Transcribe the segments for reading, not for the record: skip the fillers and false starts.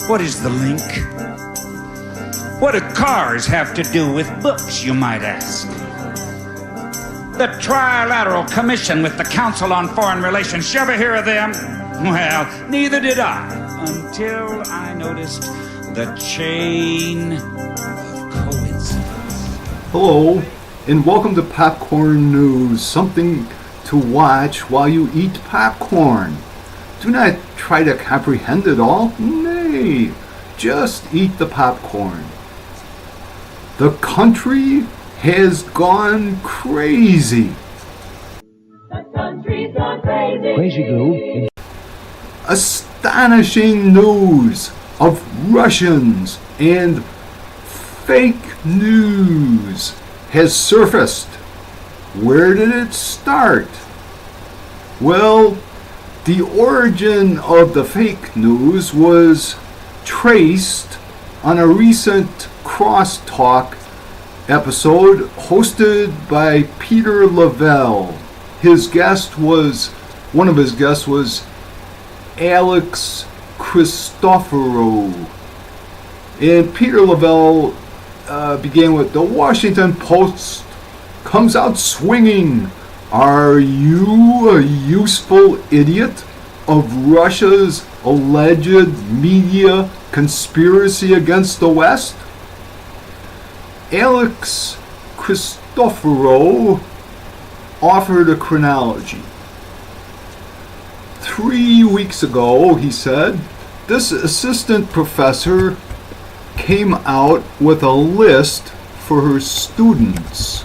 What is the link? What do cars have to do with books, you might ask? The Trilateral Commission with the Council on Foreign Relations. You ever hear of them? Well, neither did I, until I noticed the chain of coincidence. Hello, and welcome to Popcorn News, something to watch while you eat popcorn. Do not try to comprehend it all. Nay, just eat the popcorn. The country has gone crazy. The country's gone crazy. Crazy Glue. Astonishing news of Russians and fake news has surfaced. Where did it start? Well, the origin of the fake news was traced on a recent Crosstalk episode hosted by Peter Lavelle. One of his guests was Alex Christoforou. And Peter Lavelle began with, "The Washington Post comes out swinging. Are you a useful idiot of Russia's alleged media conspiracy against the West?" Alex Christoforou offered a chronology. 3 weeks ago, he said, this assistant professor came out with a list for her students.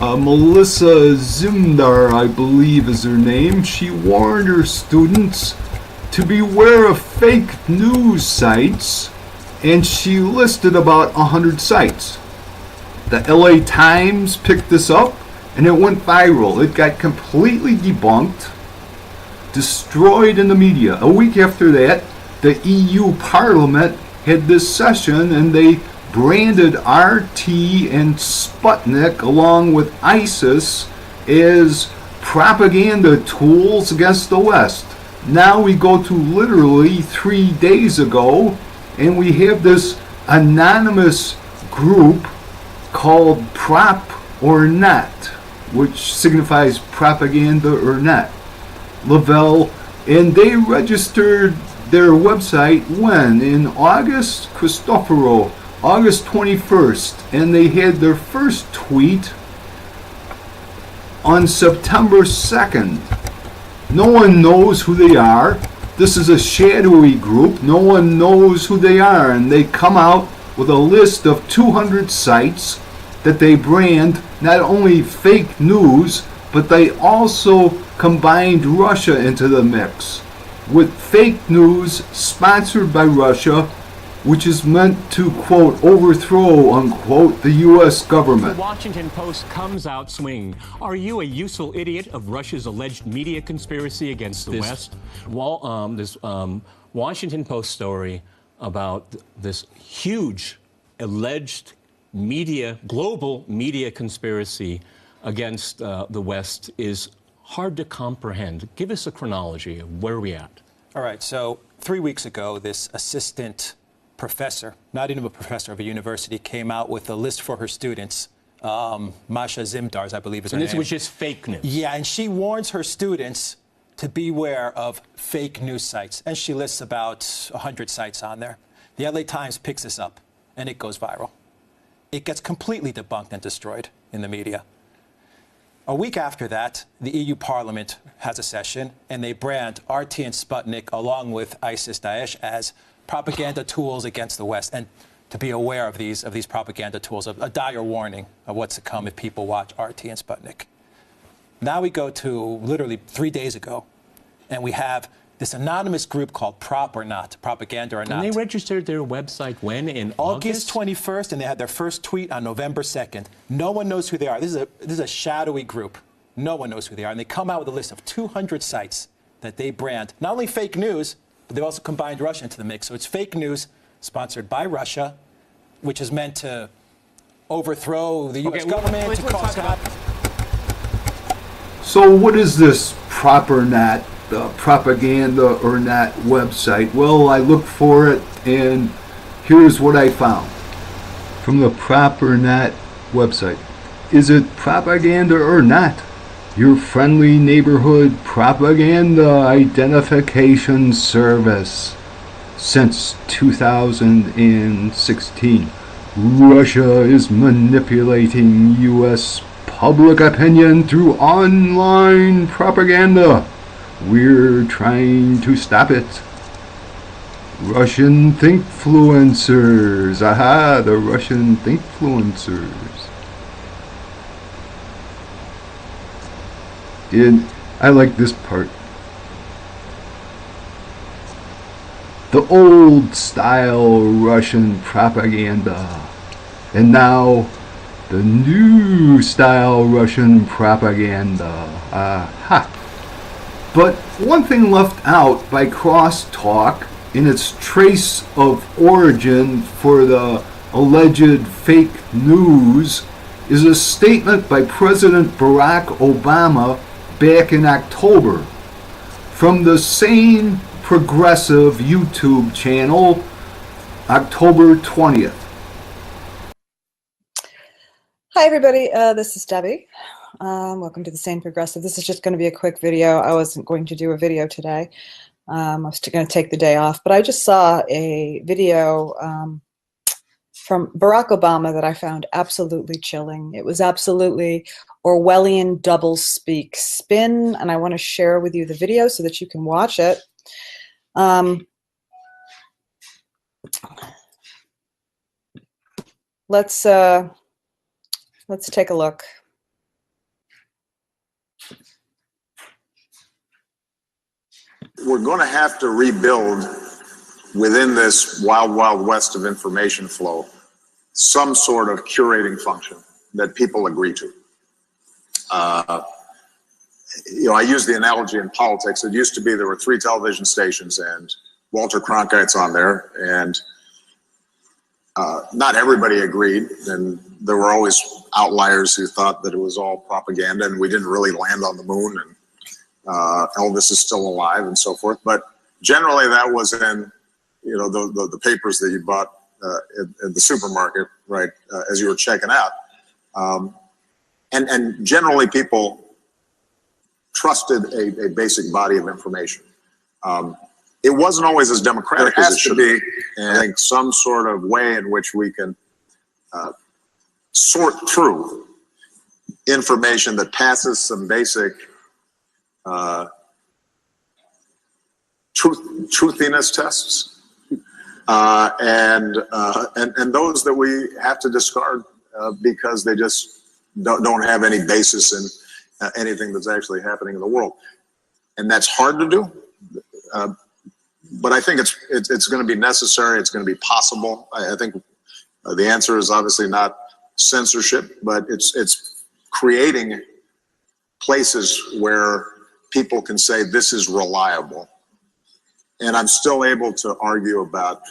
Melissa Zimdar, I believe is her name. She warned her students to beware of fake news sites, and she listed about 100 sites. The LA Times picked this up, and it went viral. It got completely debunked, destroyed in the media. A week after that, the EU Parliament had this session, and they branded RT and Sputnik along with ISIS as propaganda tools against the West. Now we go to literally 3 days ago, and we have this anonymous group called Prop or Not, which signifies propaganda or not. Lavelle, and they registered their website when? In August? Christoforou, August 21st, and they had their first tweet on September 2nd. No one knows who they are. This is a shadowy group. No one knows who they are, and they come out with a list of 200 sites that they brand not only fake news, but they also combined Russia into the mix with fake news sponsored by Russia, which is meant to, quote, overthrow, unquote, the U.S. government. The Washington Post comes out swinging. Are you a useful idiot of Russia's alleged media conspiracy against the West? This Washington Post story about this huge alleged global media conspiracy against the West is hard to comprehend. Give us a chronology of where we're at. All right, so 3 weeks ago, this assistant professor, not even a professor of a university, came out with a list for her students. Masha Zimdar, I believe is her name. And this was just fake news. Yeah, and she warns her students to beware of fake news sites. And she lists about 100 sites on there. The LA Times picks this up, and it goes viral. It gets completely debunked and destroyed in the media. A week after that, the EU Parliament has a session, and they brand RT and Sputnik along with ISIS-Daesh as propaganda tools against the West, and to be aware of these propaganda tools, a dire warning of what's to come if people watch RT and Sputnik. Now we go to literally 3 days ago, and we have this anonymous group called Prop or Not, Propaganda or Not. And they registered their website when? In August 21st, and they had their first tweet on November 2nd. No one knows who they are. This is a shadowy group. No one knows who they are. And they come out with a list of 200 sites that they brand, not only fake news, but they've also combined Russia into the mix. So it's fake news sponsored by Russia, which is meant to overthrow the U.S. government, to cause... So what is this Prop or Not? the Propaganda or Not website? Well, I looked for it, and here's what I found. From the Prop or Not website. Is it propaganda or not? Your friendly neighborhood propaganda identification service. Since 2016, Russia is manipulating U.S. public opinion through online propaganda. We're trying to stop it. Russian thinkfluencers. Aha, the Russian thinkfluencers. And I like this part. The old style Russian propaganda. And now the new style Russian propaganda. Aha. But one thing left out by Crosstalk in its trace of origin for the alleged fake news is a statement by President Barack Obama back in October from the same progressive YouTube channel, October 20th. Hi everybody, this is Debbie. Welcome to the Sane Progressive. This is just going to be a quick video. I wasn't going to do a video today. I was going to take the day off, but I just saw a video from Barack Obama that I found absolutely chilling. It was absolutely Orwellian doublespeak spin, and I want to share with you the video so that you can watch it. Let's take a look. We're going to have to rebuild within this wild, wild west of information flow some sort of curating function that people agree to. I use the analogy in politics. It used to be there were 3 television stations and Walter Cronkite's on there, and not everybody agreed, and there were always outliers who thought that it was all propaganda and we didn't really land on the moon, and Elvis is still alive and so forth. But generally that was in, the papers that you bought at the supermarket, right, as you were checking out. And generally people trusted a basic body of information. It wasn't always as democratic as it should be. And I think some sort of way in which we can sort through information that passes some basic truthiness tests, and those that we have to discard because they just don't have any basis in anything that's actually happening in the world. And that's hard to do, but I think it's going to be necessary. It's going to be possible. I think the answer is obviously not censorship, but it's creating places where people can say this is reliable. And I'm still able to argue about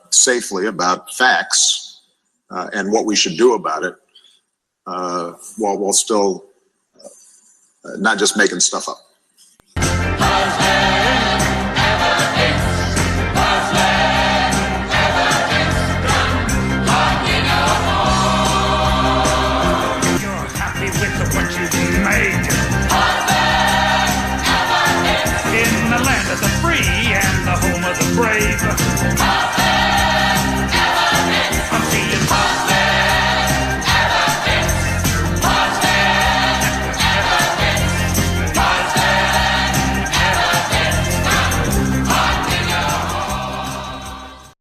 safely about facts and what we should do about it, while still not just making stuff up.